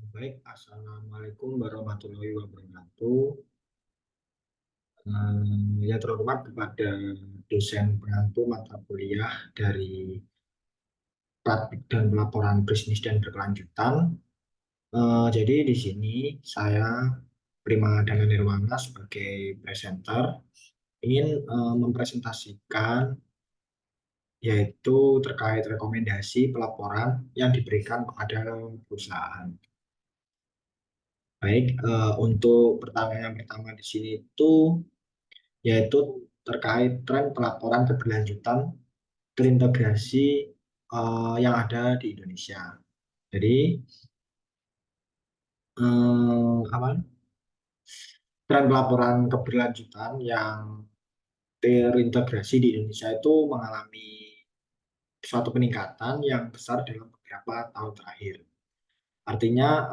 Baik, Assalamualaikum warahmatullahi wabarakatuh. Ya terhormat kepada dosen pengampu mata kuliah dari praktik dan pelaporan bisnis dan berkelanjutan. Jadi di sini saya Prima Dana Nirwana sebagai presenter ingin mempresentasikan yaitu terkait rekomendasi pelaporan yang diberikan kepada perusahaan. Baik, untuk pertanyaan yang pertama di sini itu yaitu terkait tren pelaporan keberlanjutan terintegrasi yang ada di Indonesia. Jadi apa? Tren pelaporan keberlanjutan yang terintegrasi di Indonesia itu mengalami suatu peningkatan yang besar dalam beberapa tahun terakhir. Artinya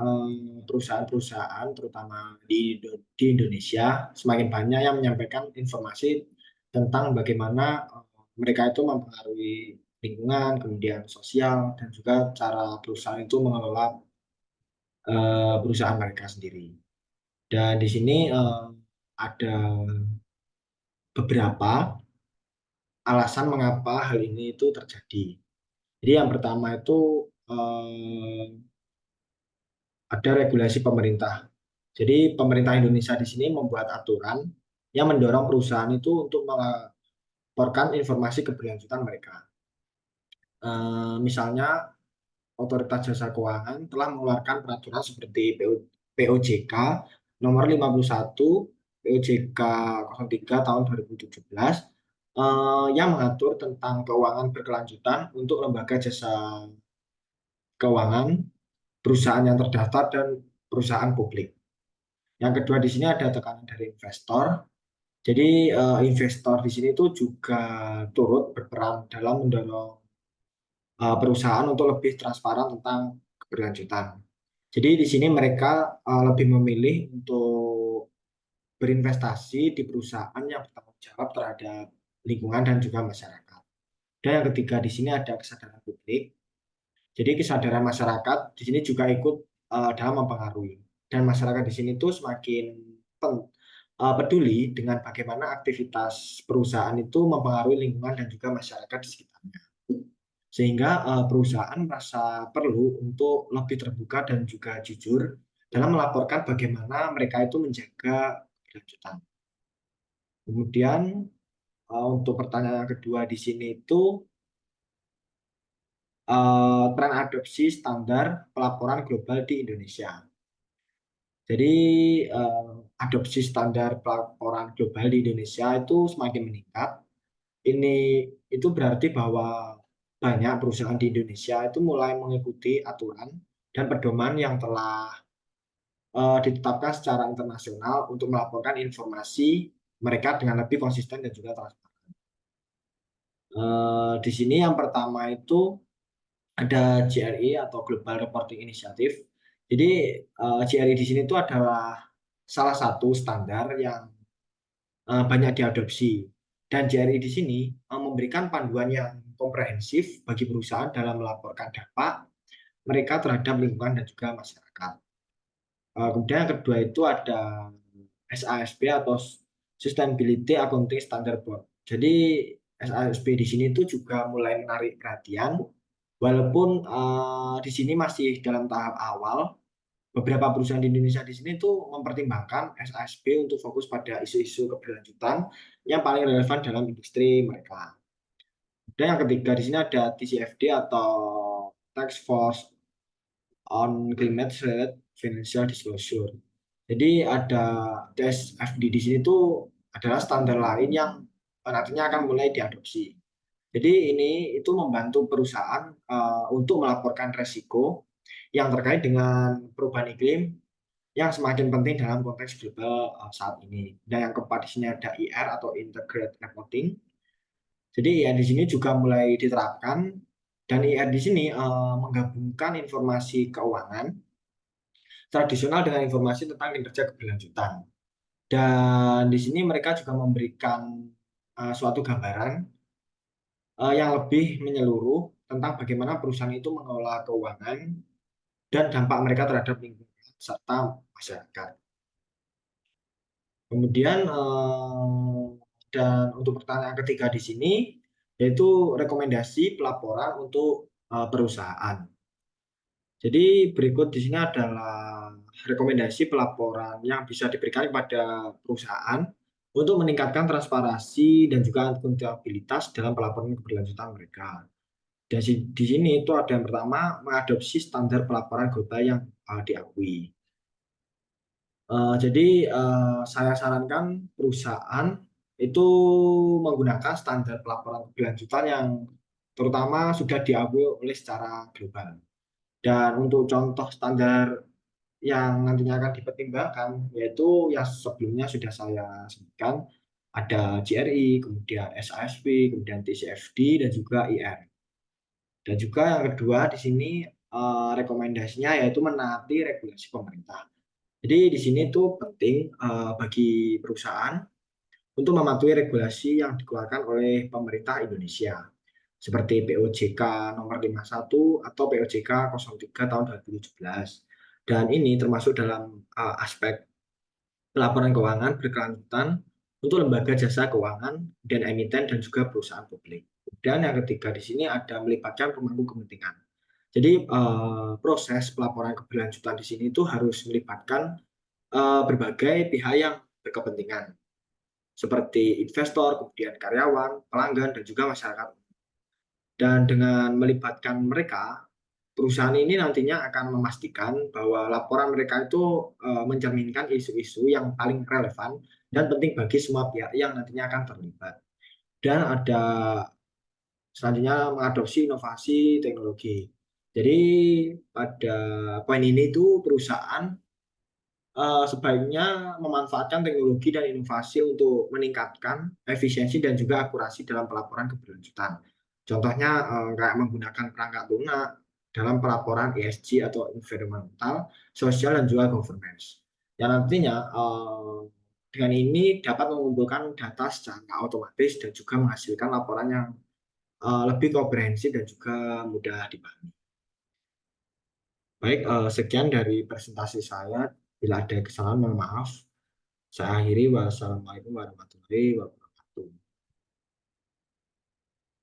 perusahaan-perusahaan terutama di Indonesia semakin banyak yang menyampaikan informasi tentang bagaimana mereka itu mempengaruhi lingkungan, kemudian sosial, dan juga cara perusahaan itu mengelola perusahaan mereka sendiri. Dan di sini ada beberapa alasan mengapa hal ini itu terjadi. Jadi yang pertama itu eh, ada regulasi pemerintah. Jadi pemerintah Indonesia di sini membuat aturan yang mendorong perusahaan itu untuk melaporkan informasi keberlanjutan mereka. Misalnya Otoritas Jasa Keuangan telah mengeluarkan peraturan seperti POJK nomor 51 POJK 03 tahun 2017 yang mengatur tentang keuangan berkelanjutan untuk lembaga jasa keuangan, perusahaan yang terdaftar dan perusahaan publik. Yang kedua di sini ada tekanan dari investor. Jadi investor di sini itu juga turut berperan dalam mendorong perusahaan untuk lebih transparan tentang keberlanjutan. Jadi di sini mereka lebih memilih untuk berinvestasi di perusahaan yang bertanggung jawab terhadap lingkungan dan juga masyarakat. Dan yang ketiga di sini ada kesadaran publik. Jadi kesadaran masyarakat di sini juga ikut dalam mempengaruhi. Dan masyarakat di sini tuh semakin peduli dengan bagaimana aktivitas perusahaan itu mempengaruhi lingkungan dan juga masyarakat di sekitarnya. Sehingga perusahaan merasa perlu untuk lebih terbuka dan juga jujur dalam melaporkan bagaimana mereka itu menjaga keberlanjutan. Kemudian untuk pertanyaan yang kedua di sini itu tren adopsi standar pelaporan global di Indonesia. Jadi eh, adopsi standar pelaporan global di Indonesia itu semakin meningkat. Ini itu berarti bahwa banyak perusahaan di Indonesia itu mulai mengikuti aturan dan pedoman yang telah ditetapkan secara internasional untuk melaporkan informasi mereka dengan lebih konsisten dan juga transparan. Di sini yang pertama itu ada GRI atau Global Reporting Initiative. Jadi GRI di sini itu adalah salah satu standar yang banyak diadopsi. Dan GRI di sini memberikan panduan yang komprehensif bagi perusahaan dalam melaporkan dampak mereka terhadap lingkungan dan juga masyarakat. Kemudian yang kedua itu ada SASB atau Sustainability Accounting Standard Board. Jadi SASB di sini itu juga mulai menarik perhatian, walaupun di sini masih dalam tahap awal. Beberapa perusahaan di Indonesia di sini tuh mempertimbangkan SASB untuk fokus pada isu-isu keberlanjutan yang paling relevan dalam industri mereka. Dan yang ketiga di sini ada TCFD atau Task Force on Climate Related Financial Disclosure. Jadi ada TSFD di sini tuh adalah standar lain yang nantinya akan mulai diadopsi. Jadi ini itu membantu perusahaan untuk melaporkan resiko yang terkait dengan perubahan iklim yang semakin penting dalam konteks global saat ini. Dan yang keempat di sini ada IR atau Integrated Reporting. Jadi IR di sini juga mulai diterapkan dan IR di sini menggabungkan informasi keuangan tradisional dengan informasi tentang kinerja keberlanjutan. Dan di sini mereka juga memberikan suatu gambaran yang lebih menyeluruh tentang bagaimana perusahaan itu mengelola keuangan dan dampak mereka terhadap lingkungan serta masyarakat. Kemudian dan untuk pertanyaan ketiga di sini yaitu rekomendasi pelaporan untuk perusahaan. Jadi berikut di sini adalah rekomendasi pelaporan yang bisa diberikan kepada perusahaan untuk meningkatkan transparansi dan juga akuntabilitas dalam pelaporan keberlanjutan mereka. Dan di sini itu ada yang pertama mengadopsi standar pelaporan global yang diakui. Jadi saya sarankan perusahaan itu menggunakan standar pelaporan keberlanjutan yang terutama sudah diakui oleh secara global. Dan untuk contoh standar yang nantinya akan dipertimbangkan yaitu yang sebelumnya sudah saya sebutkan ada GRI, kemudian SASB, kemudian TCFD dan juga IR. Dan juga yang kedua di sini rekomendasinya yaitu menaati regulasi pemerintah. Jadi di sini tuh penting bagi perusahaan untuk mematuhi regulasi yang dikeluarkan oleh pemerintah Indonesia seperti POJK nomor 51 atau POJK 03 tahun 2017. Dan ini termasuk dalam aspek pelaporan keuangan berkelanjutan untuk lembaga jasa keuangan dan emiten dan juga perusahaan publik. Dan yang ketiga di sini ada melibatkan pemangku kepentingan. Jadi proses pelaporan keberlanjutan di sini itu harus melibatkan berbagai pihak yang berkepentingan seperti investor, kemudian karyawan, pelanggan, dan juga masyarakat. Dan dengan melibatkan mereka, perusahaan ini nantinya akan memastikan bahwa laporan mereka itu mencerminkan isu-isu yang paling relevan dan penting bagi semua pihak yang nantinya akan terlibat. Dan ada selanjutnya mengadopsi inovasi teknologi. Jadi pada poin ini itu perusahaan sebaiknya memanfaatkan teknologi dan inovasi untuk meningkatkan efisiensi dan juga akurasi dalam pelaporan keberlanjutan. Contohnya kayak menggunakan perangkat lunak dalam pelaporan ESG atau environmental, sosial dan juga governance. Yang nantinya dengan ini dapat mengumpulkan data secara otomatis dan juga menghasilkan laporan yang lebih komprehensif dan juga mudah dipahami. Baik, sekian dari presentasi saya. Bila ada kesalahan, mohon maaf. Saya akhiri. Wassalamualaikum warahmatullahi wabarakatuh.